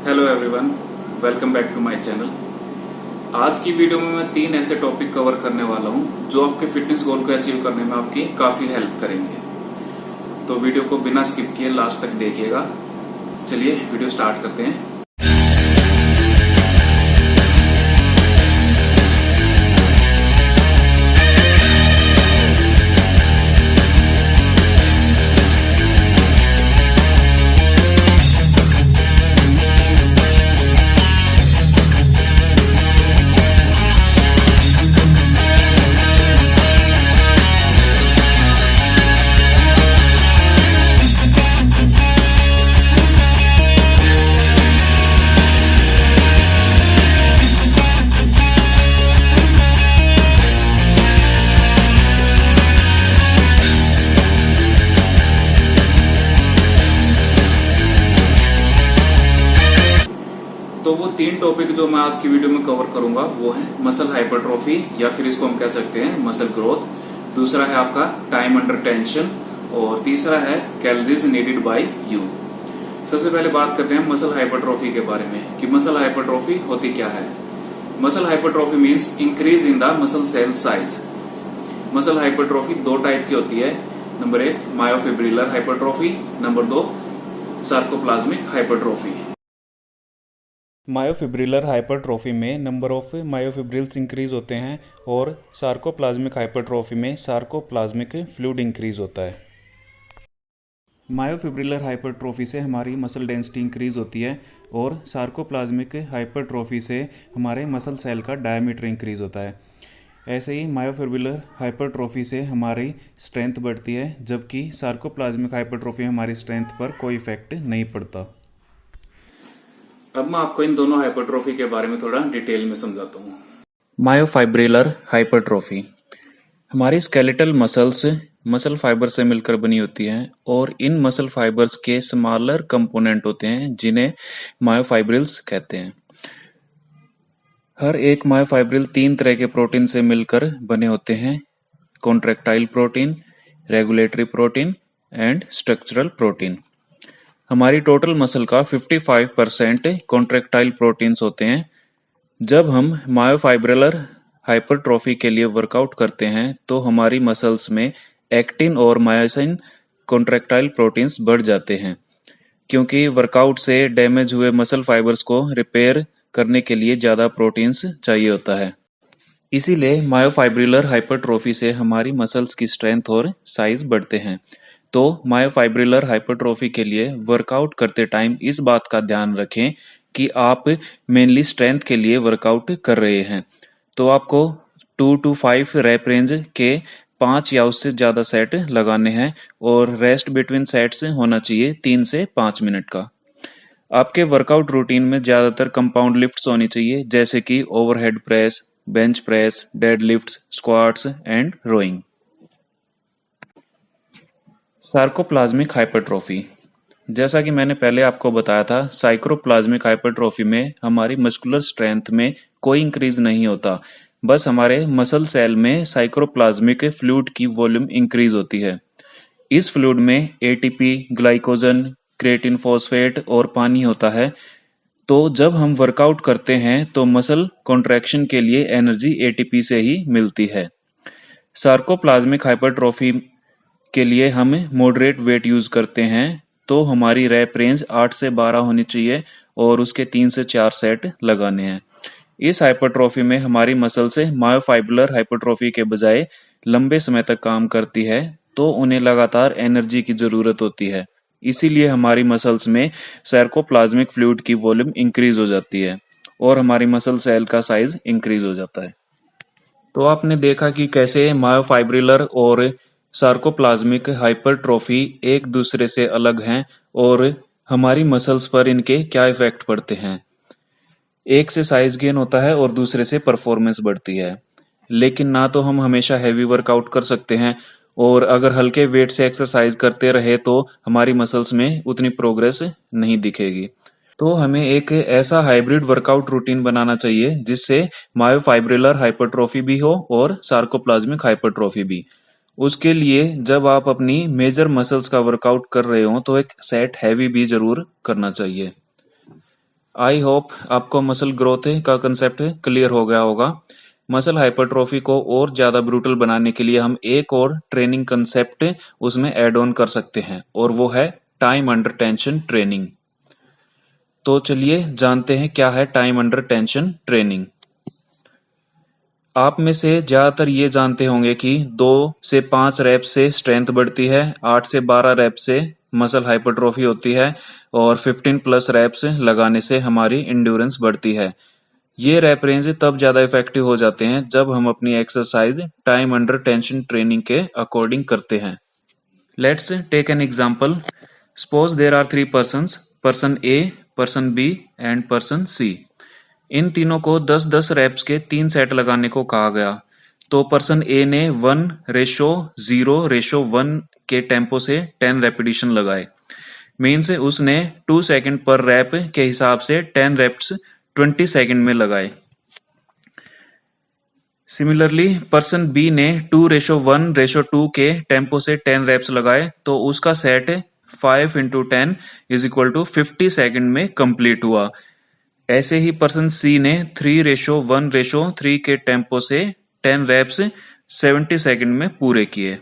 Hello everyone, welcome back to my channel. आज की video में मैं 3 ऐसे टॉपिक कवर करने वाला हूं जो आपके फिटनेस गोल को अचीव करने में आपकी काफी हेल्प करेंगे। तो वीडियो को बिना स्किप किए लास्ट तक देखिएगा। चलिए वीडियो स्टार्ट करते हैं। तो वो 3 टॉपिक जो मैं आज की वीडियो में कवर करूंगा वो है मसल हाइपरट्रोफी या फिर इसको हम कह सकते हैं मसल ग्रोथ। दूसरा है आपका टाइम अंडर टेंशन और तीसरा है कैलोरीज नीडेड बाय यू। सबसे पहले बात करते हैं मसल हाइपरट्रोफी के बारे में कि मसल हाइपरट्रोफी होती क्या है। Muscle hypertrophy means increase in the muscle cell size. Muscle hypertrophy 2 type की होती है। Number 1 myofibrillar hypertrophy, number 2 sarcoplasmic hypertrophy. Myofibrillar hypertrophy में नंबर ऑफ मायोफिब्रिल्स इंक्रीज होते हैं और सार्कोप्लाज्मिक हाइपरट्रोफी में सार्कोप्लाज्मिक फ्लूइड इंक्रीज होता है। मायोफिब्रिलर हाइपरट्रोफी से हमारी मसल डेंसिटी इंक्रीज होती है और सार्कोप्लाज्मिक हाइपरट्रोफी से हमारे मसल सेल का डायमीटर इंक्रीज होता है। ऐसे ही मायोफिब्रिलर हाइपरट्रोफी से हमारी स्ट्रेंथ बढ़ती है, जबकि सार्कोप्लाज्मिक हाइपरट्रोफी में हमारी स्ट्रेंथ पर कोई इफेक्ट नहीं पड़ता। अब मैं आपको इन दोनों हाइपरट्रोफी के बारे में थोड़ा डिटेल में समझाता हूँ। मायोफाइब्रिलर हाइपरट्रोफी हमारी स्केलेटल मसल्स मसल फाइबर से मिलकर बनी होती हैं और इन मसल फाइबर्स के स्मॉलर कंपोनेंट होते हैं जिन्हें मायोफाइब्रिल्स कहते हैं। हर एक मायोफाइब्रिल 3 तरह के प्रोटीन से मिलकर बने होते हैं: contractile protein, regulatory protein and structural protein. हमारी टोटल मसल का 55% कॉन्ट्रैक्टाइल प्रोटीन्स होते हैं। जब हम मायोफाइब्रिलर हाइपरट्रोफी के लिए वर्कआउट करते हैं तो हमारी मसल्स में एक्टिन और मायोसिन कॉन्ट्रैक्टाइल प्रोटीन्स बढ़ जाते हैं, क्योंकि वर्कआउट से डैमेज हुए मसल फाइबर्स को रिपेयर करने के लिए ज़्यादा प्रोटीन्स चाहिए होता है। इसीलिए मायोफाइब्रिलर हाइपरट्रोफी से हमारी मसल्स की स्ट्रेंथ और साइज बढ़ते हैं। तो मायोफाइब्रिलर हाइपरट्रोफी के लिए वर्कआउट करते टाइम इस बात का ध्यान रखें कि आप मेनली स्ट्रेंथ के लिए वर्कआउट कर रहे हैं, तो आपको 2 to 5 रैप रेंज के 5 या उससे ज़्यादा सेट लगाने हैं और रेस्ट बिटवीन सेट्स होना चाहिए 3 से 5 मिनट का। आपके वर्कआउट रूटीन में ज़्यादातर कंपाउंड लिफ्ट्स होनी चाहिए, जैसे कि overhead press, bench press, deadlifts, squats and rowing. Sarcoplasmic hypertrophy, जैसा कि मैंने पहले आपको बताया था, साइक्रोप्लाज्मिक हाइपरट्रोफी में हमारी मस्कुलर स्ट्रेंथ में कोई इंक्रीज नहीं होता, बस हमारे मसल सेल में साइक्रोप्लाज्मिक फ्लूइड की वॉल्यूम इंक्रीज होती है। इस फ्लूइड में एटीपी, ग्लाइकोजन, क्रिएटिन फॉस्फेट और पानी होता है। तो जब हम वर्कआउट करते हैं तो मसल कॉन्ट्रैक्शन के लिए एनर्जी एटीपी से ही मिलती है। सार्कोप्लाज्मिक हाइपरट्रोफी के लिए हम मॉडरेट वेट यूज करते हैं, तो हमारी रैप रेंज 8 से 12 होनी चाहिए और उसके 3 से 4 सेट लगाने हैं। इस हाइपरट्रोफी में हमारी मसल से मायोफाइब्रिलर हाइपरट्रोफी के बजाय लंबे समय तक काम करती है, तो उन्हें लगातार एनर्जी की जरूरत होती है। इसीलिए हमारी मसल्स में सार्कोप्लाज्मिक फ्लूइड की वॉल्यूम इंक्रीज हो जाती है और हमारी मसल सेल का साइज इंक्रीज हो जाता है। तो आपने देखा कि कैसे मायोफाइब्रिलर और सार्कोप्लाज्मिक हाइपरट्रोफी एक दूसरे से अलग हैं और हमारी मसल्स पर इनके क्या इफेक्ट पड़ते हैं। एक से साइज गेन होता है और दूसरे से परफॉर्मेंस बढ़ती है। लेकिन ना तो हम हमेशा हैवी वर्कआउट कर सकते हैं और अगर हल्के वेट से एक्सरसाइज करते रहे तो हमारी मसल्स में उतनी प्रोग्रेस नहीं दिखेगी। तो हमें एक ऐसा हाइब्रिड वर्कआउट रूटीन बनाना चाहिए जिससे मायोफाइब्रिलर हाइपरट्रोफी भी हो और सार्कोप्लाज्मिक हाइपरट्रोफी भी। उसके लिए जब आप अपनी मेजर मसल्स का वर्कआउट कर रहे हो तो एक सेट हैवी भी जरूर करना चाहिए। आई होप आपको मसल ग्रोथ का कंसेप्ट क्लियर हो गया होगा। मसल हाइपरट्रोफी को और ज़्यादा ब्रूटल बनाने के लिए हम एक और ट्रेनिंग कंसेप्ट उसमें ऐड ऑन कर सकते हैं और वो है टाइम अंडर टेंशन ट्रेनिंग। तो चलिए जानते हैं क्या है टाइम अंडर टेंशन ट्रेनिंग। आप में से ज़्यादातर ये जानते होंगे कि 2 से 5 रैप से स्ट्रेंथ बढ़ती है, 8 से 12 रैप से मसल हाइपरट्रोफी होती है और 15 प्लस रैप्स लगाने से हमारी इंड्योरेंस बढ़ती है। ये रैप रेंज तब ज़्यादा इफेक्टिव हो जाते हैं जब हम अपनी exercise time under tension training के अकॉर्डिंग करते हैं। Let's take an example. Suppose there are 3 persons, person A, person B and person C. इन तीनों को 10-10 रैप्स के 3 सेट लगाने को कहा गया। तो पर्सन ए ने 1:0:1 के टेम्पो से 10 रेपिटेशन लगाए। मीन्स उसने 2 सेकंड पर रैप के हिसाब से 10 रैप्स 20 सेकंड में लगाए। सिमिलरली पर्सन बी ने 2:1:2 के टेम्पो से 10 रैप्स लगाए, तो उसका सेट 5 × 10 = 50 सेकंड में कंप्लीट हुआ। ऐसे ही पर्सन सी ने 3:1:3 के टेम्पो से 10 रैप्स 70 सेकंड में पूरे किए।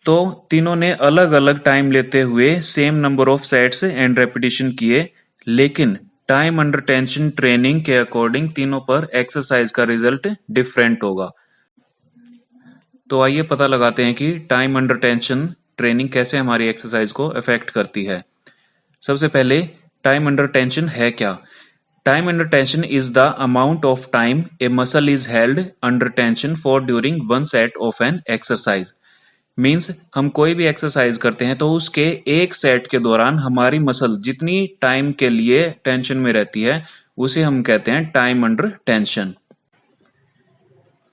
तो तीनों ने अलग अलग टाइम लेते हुए same number of sets and repetition किए, लेकिन टाइम अंडर टेंशन ट्रेनिंग के अकॉर्डिंग तीनों पर एक्सरसाइज का रिजल्ट डिफरेंट होगा। तो आइए पता लगाते हैं कि टाइम अंडर टेंशन ट्रेनिंग कैसे हमारी एक्सरसाइज को अफेक्ट करती है। सबसे पहले टाइम अंडर टेंशन है क्या? Time under tension is the amount of time A muscle is held under tension for during one set of an exercise. Means हम कोई भी एक्सरसाइज करते हैं तो उसके एक सेट के दौरान हमारी मसल जितनी टाइम के लिए टेंशन में रहती है उसे हम कहते हैं टाइम अंडर टेंशन।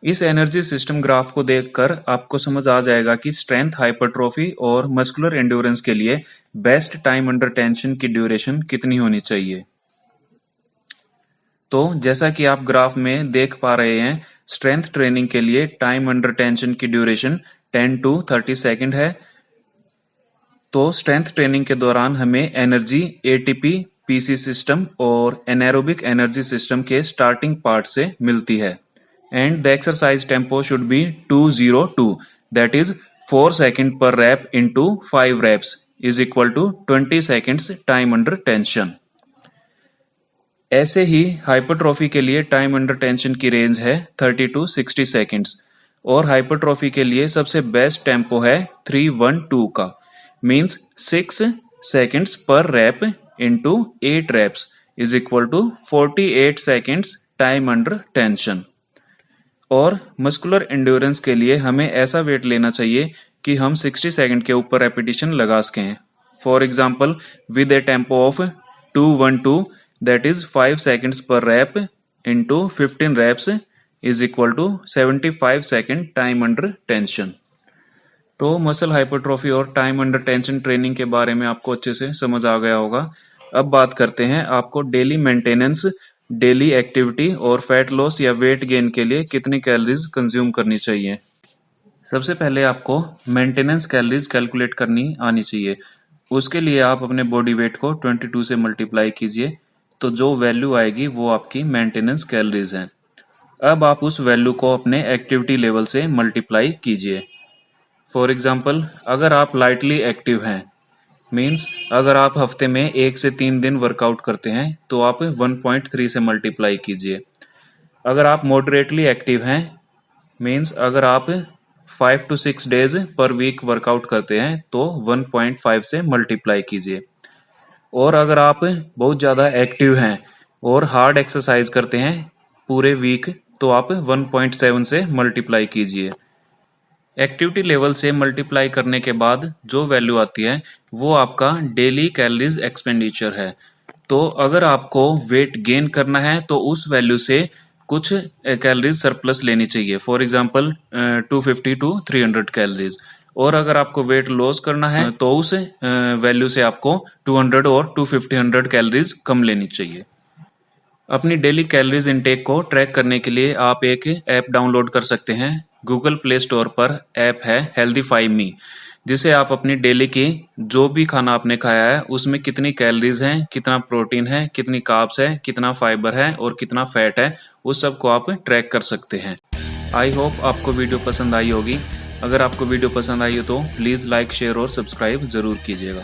इस एनर्जी सिस्टम ग्राफ को देखकर आपको समझ आ जाएगा कि स्ट्रेंथ हाइपरट्रोफी और मस्कुलर एंड्योरेंस के लिए बेस्ट टाइम अंडर टेंशन की ड्यूरेशन कितनी होनी चाहिए। तो जैसा कि आप ग्राफ में देख पा रहे हैं, स्ट्रेंथ ट्रेनिंग के लिए टाइम अंडर टेंशन की ड्यूरेशन 10 to 30 सेकंड है। तो स्ट्रेंथ ट्रेनिंग के दौरान हमें एनर्जी एटीपी, पीसी सिस्टम और एनारोबिक एनर्जी सिस्टम के स्टार्टिंग पार्ट से मिलती है। And the exercise tempo should be 2:02, that is 4 seconds per rep into 5 reps is equal to 20 seconds time under tension। ऐसे ही hypertrophy के लिए टाइम अंडर टेंशन की range है 30 to 60 सेकंड्स और हाइपरट्रोफी के लिए सबसे बेस्ट टेम्पो है 3:1:2 का। मीन्स 6 seconds पर rep into 8 reps is equal to 48 seconds time under tension। और मस्कुलर एंड्योरेंस के लिए हमें ऐसा वेट लेना चाहिए कि हम 60 सेकंड के ऊपर रेपिटेशन लगा सकें। For example with a tempo of 2:1:2 that is 5 seconds per rep into 15 reps is equal to 75 second time under tension. तो मसल हाइपरट्रोफी और टाइम अंडर टेंशन ट्रेनिंग के बारे में आपको अच्छे से समझ आ गया होगा। अब बात करते हैं आपको डेली मेंटेनेंस, डेली एक्टिविटी और फैट लॉस या वेट गेन के लिए कितनी कैलोरीज कंज्यूम करनी चाहिए। सबसे पहले आपको मेंटेनेंस कैलोरीज कैलकुलेट करनी आनी चाहिए। उसके लिए आप अपने बॉडी वेट को 22 से मल्टीप्लाई कीजिए, तो जो वैल्यू आएगी वो आपकी मेंटेनेंस कैलोरीज है। अब आप उस वैल्यू को अपने एक्टिविटी लेवल से मल्टीप्लाई कीजिए। फॉर एग्जाम्पल अगर आप लाइटली एक्टिव हैं, मीन्स अगर आप हफ्ते में 1 से 3 दिन वर्कआउट करते हैं तो आप 1.3 से मल्टीप्लाई कीजिए। अगर आप मॉडरेटली एक्टिव हैं, मीन्स अगर आप 5 to 6 डेज पर वीक वर्कआउट करते हैं तो 1.5 से मल्टीप्लाई कीजिए। और अगर आप बहुत ज़्यादा एक्टिव हैं और हार्ड एक्सरसाइज करते हैं पूरे वीक तो आप 1.7 से मल्टीप्लाई कीजिए। एक्टिविटी लेवल से मल्टीप्लाई करने के बाद जो वैल्यू आती है वो आपका डेली कैलोरीज एक्सपेंडिचर है। तो अगर आपको वेट गेन करना है तो उस वैल्यू से कुछ कैलोरीज सरप्लस लेनी चाहिए। For example 250 to 300 calories. और अगर आपको वेट लॉस करना है तो उस वैल्यू से आपको 200 और 250 कैलोरीज कम लेनी चाहिए। अपनी डेली कैलोरीज इनटेक को ट्रैक करने के लिए आप एक ऐप डाउनलोड कर सकते हैं। गूगल प्ले स्टोर पर ऐप है हेल्दीफाई मी, जिससे आप अपनी डेली की जो भी खाना आपने खाया है उसमें कितनी कैलोरीज हैं, कितना प्रोटीन है, कितनी कार्ब्स है, कितना फाइबर है और कितना फैट है, उस सब को आप ट्रैक कर सकते हैं। आई होप आपको वीडियो पसंद आई होगी। अगर आपको वीडियो पसंद आई हो तो प्लीज़ लाइक, शेयर और सब्सक्राइब ज़रूर कीजिएगा।